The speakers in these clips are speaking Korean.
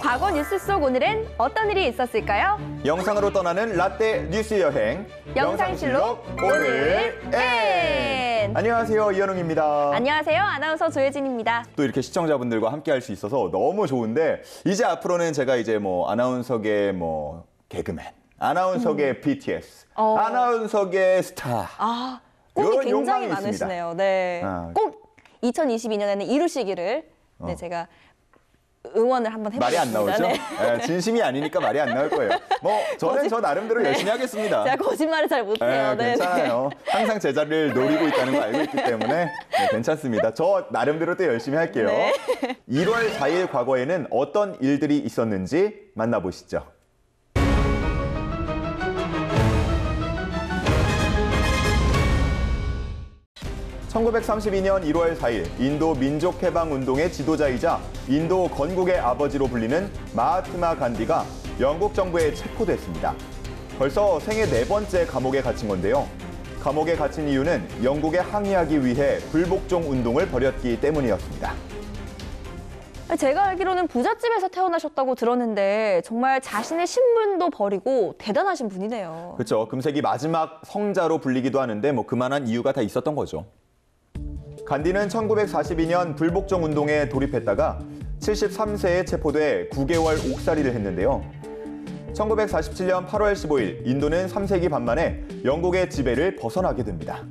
과거 뉴스 속 오늘은 어떤 일이 있었을까요? 영상으로 떠나는 라떼 뉴스 여행. 영상실록 오늘 N. 안녕하세요, 이현웅입니다. 안녕하세요, 아나운서 조혜진입니다. 또 이렇게 시청자분들과 함께 할 수 있어서 너무 좋은데, 이제 앞으로는 제가 이제 뭐 아나운서계 뭐 개그맨, 아나운서계 BTS, 아나운서계 스타. 꿈이 이런 굉장히 욕망이 많으시네요. 네. 꼭 2022년에는 이루시기를 제가 응원을 한번 해보겠습니다. 말이 안 나오죠? 네. 네, 진심이 아니니까 말이 안 나올 거예요. 뭐 저는 저 나름대로 열심히 하겠습니다. 제가 거짓말을 잘 못해요. 네, 괜찮아요. 항상 제 자리를 노리고 있다는 걸 알고 있기 때문에 네, 괜찮습니다. 저 나름대로 또 열심히 할게요. 네. 1월 4일 과거에는 어떤 일들이 있었는지 만나보시죠. 1932년 1월 4일 인도 민족해방운동의 지도자이자 인도 건국의 아버지로 불리는 마하트마 간디가 영국 정부에 체포됐습니다. 벌써 생애 4번째 감옥에 갇힌 건데요. 감옥에 갇힌 이유는 영국에 항의하기 위해 불복종 운동을 벌였기 때문이었습니다. 제가 알기로는 부잣집에서 태어나셨다고 들었는데 정말 자신의 신분도 버리고 대단하신 분이네요. 그렇죠. 금세기 마지막 성자로 불리기도 하는데 뭐 그만한 이유가 다 있었던 거죠. 간디는 1942년 불복종 운동에 돌입했다가 73세에 체포돼 9개월 옥살이를 했는데요. 1947년 8월 15일 인도는 3세기 반 만에 영국의 지배를 벗어나게 됩니다.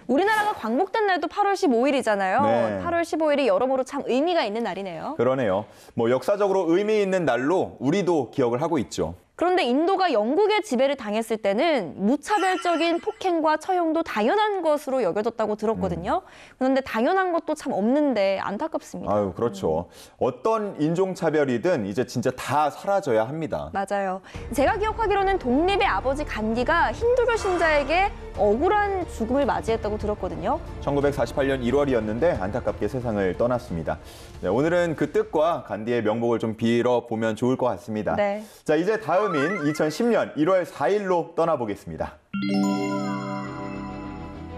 우리나라가 광복된 날도 8월 15일이잖아요. 네. 8월 15일이 여러모로 참 의미가 있는 날이네요. 그러네요. 뭐 역사적으로 의미 있는 날로 우리도 기억을 하고 있죠. 그런데 인도가 영국의 지배를 당했을 때는 무차별적인 폭행과 처형도 당연한 것으로 여겨졌다고 들었거든요. 그런데 당연한 것도 참 없는데 안타깝습니다. 아유, 그렇죠. 어떤 인종차별이든 이제 진짜 다 사라져야 합니다. 맞아요. 제가 기억하기로는 독립의 아버지 간디가 힌두교 신자에게 억울한 죽음을 맞이했다고 들었거든요. 1948년 1월이었는데 안타깝게 세상을 떠났습니다. 네, 오늘은 그 뜻과 간디의 명복을 좀 빌어보면 좋을 것 같습니다. 네. 자, 이제 다음인 2010년 1월 4일로 떠나보겠습니다.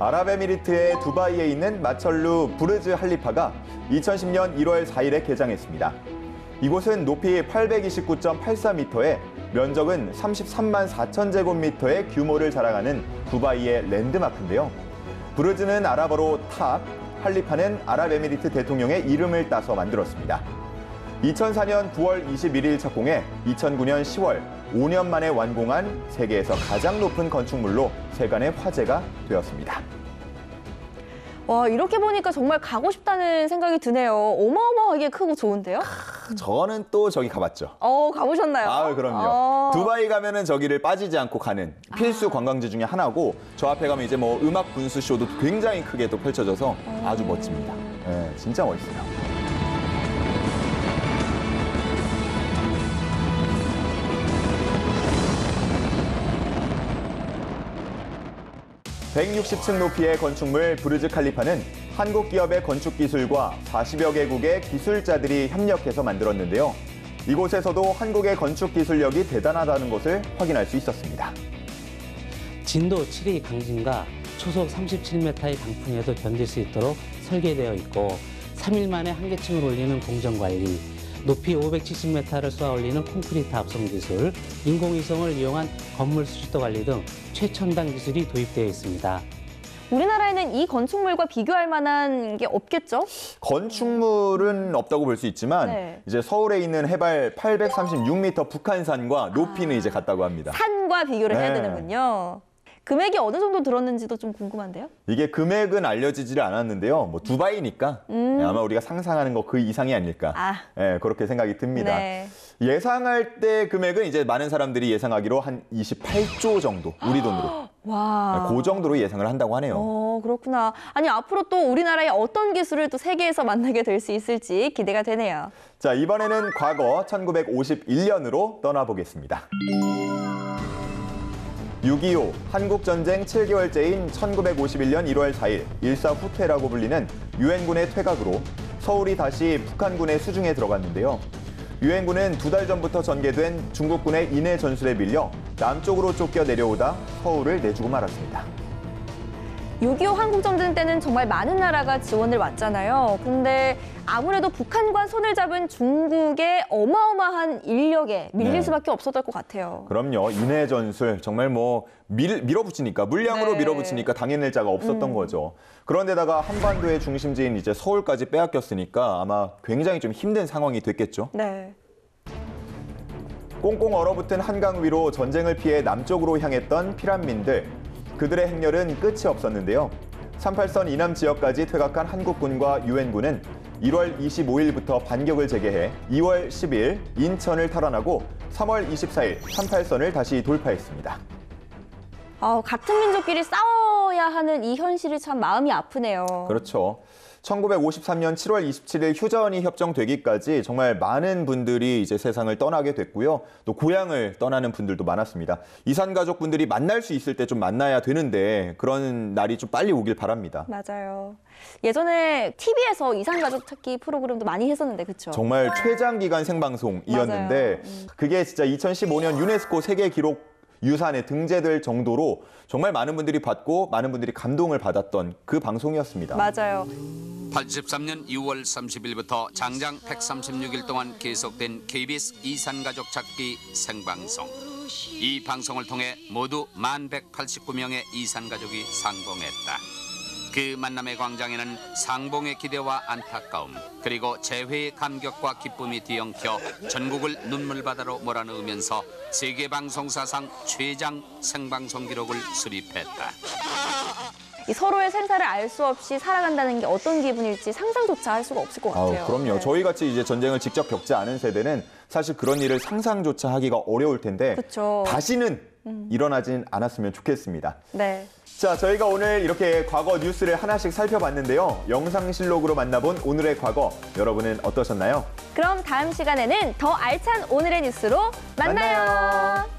아랍에미리트의 두바이에 있는 마철루 부르즈 할리파가 2010년 1월 4일에 개장했습니다. 이곳은 높이 829.84m에 면적은 33만 4천 제곱미터의 규모를 자랑하는 두바이의 랜드마크인데요. 부르즈는 아랍어로 탑, 할리파는 아랍에미리트 대통령의 이름을 따서 만들었습니다. 2004년 9월 21일 착공해 2009년 10월 5년 만에 완공한 세계에서 가장 높은 건축물로 세간의 화제가 되었습니다. 와, 이렇게 보니까 정말 가고 싶다는 생각이 드네요. 어마어마하게 크고 좋은데요? 저는 또 저기 가봤죠. 가보셨나요? 아, 그럼요. 두바이 가면은 저기를 빠지지 않고 가는 필수 관광지 중에 하나고, 저 앞에 가면 이제 뭐 음악 분수 쇼도 굉장히 크게 또 펼쳐져서 아주 멋집니다. 네, 진짜 멋있어요. 160층 높이의 건축물 부르즈 칼리파는 한국 기업의 건축 기술과 40여 개국의 기술자들이 협력해서 만들었는데요. 이곳에서도 한국의 건축 기술력이 대단하다는 것을 확인할 수 있었습니다. 진도 7의 강진과 초속 37m의 강풍에도 견딜 수 있도록 설계되어 있고 3일 만에 한 개층을 올리는 공정관리, 높이 570m를 쏘아 올리는 콘크리트 합성 기술, 인공위성을 이용한 건물 수질도 관리 등 최첨단 기술이 도입되어 있습니다. 우리나라에는 이 건축물과 비교할 만한 게 없겠죠? 건축물은 없다고 볼 수 있지만 네. 이제 서울에 있는 해발 836m 북한산과 높이는 이제 같다고 합니다. 산과 비교를 해야 네. 되는군요. 금액이 어느 정도 들었는지도 좀 궁금한데요? 이게 금액은 알려지질 않았는데요. 뭐 두바이니까 아마 우리가 상상하는 거 그 이상이 아닐까. 네, 그렇게 생각이 듭니다. 네. 예상할 때 금액은 이제 많은 사람들이 예상하기로 한 28조 정도, 우리 돈으로. 와. 그 정도로 예상을 한다고 하네요. 그렇구나. 아니, 앞으로 또 우리나라의 어떤 기술을 또 세계에서 만나게 될 수 있을지 기대가 되네요. 자, 이번에는 과거 1951년으로 떠나보겠습니다. 6.25 한국전쟁 7개월째인 1951년 1월 4일 일사후퇴라고 불리는 유엔군의 퇴각으로 서울이 다시 북한군의 수중에 들어갔는데요. 유엔군은 2달 전부터 전개된 중국군의 인해 전술에 밀려 남쪽으로 쫓겨 내려오다 서울을 내주고 말았습니다. 6.25 한국전쟁 때는 정말 많은 나라가 지원을 왔잖아요. 그런데 아무래도 북한과 손을 잡은 중국의 어마어마한 인력에 밀릴 네. 수밖에 없었을 것 같아요. 그럼요. 인해 전술 정말 뭐 밀어붙이니까 물량으로 네. 밀어붙이니까 당해낼 자가 없었던 거죠. 그런데다가 한반도의 중심지인 이제 서울까지 빼앗겼으니까 아마 굉장히 좀 힘든 상황이 됐겠죠. 네. 꽁꽁 얼어붙은 한강 위로 전쟁을 피해 남쪽으로 향했던 피난민들. 그들의 행렬은 끝이 없었는데요. 38선 이남 지역까지 퇴각한 한국군과 유엔군은 1월 25일부터 반격을 재개해 2월 10일 인천을 탈환하고 3월 24일 38선을 다시 돌파했습니다. 같은 민족끼리 싸워야 하는 이 현실이 참 마음이 아프네요. 그렇죠. 1953년 7월 27일 휴전이 협정되기까지 정말 많은 분들이 이제 세상을 떠나게 됐고요. 또 고향을 떠나는 분들도 많았습니다. 이산 가족분들이 만날 수 있을 때 좀 만나야 되는데 그런 날이 좀 빨리 오길 바랍니다. 맞아요. 예전에 TV에서 이산가족 찾기 프로그램도 많이 했었는데, 그렇죠? 정말 최장기간 생방송이었는데 맞아요. 그게 진짜 2015년 유네스코 세계 기록 유산에 등재될 정도로 정말 많은 분들이 봤고 많은 분들이 감동을 받았던 그 방송이었습니다. 맞아요. 83년 6월 30일부터 장장 136일 동안 계속된 KBS 이산가족 찾기 생방송. 이 방송을 통해 모두 1189명의 이산가족이 상봉했다. 그 만남의 광장에는 상봉의 기대와 안타까움, 그리고 재회의 감격과 기쁨이 뒤엉켜 전국을 눈물바다로 몰아넣으면서 세계방송사상 최장 생방송 기록을 수립했다. 이 서로의 생사를 알 수 없이 살아간다는 게 어떤 기분일지 상상조차 할 수가 없을 것 같아요. 그럼요. 네. 저희같이 이제 전쟁을 직접 겪지 않은 세대는 사실 그런 일을 상상조차 하기가 어려울 텐데 그쵸. 다시는 일어나진 않았으면 좋겠습니다. 네. 자, 저희가 오늘 이렇게 과거 뉴스를 하나씩 살펴봤는데요. 영상실록으로 만나본 오늘의 과거, 여러분은 어떠셨나요? 그럼 다음 시간에는 더 알찬 오늘의 뉴스로 만나요.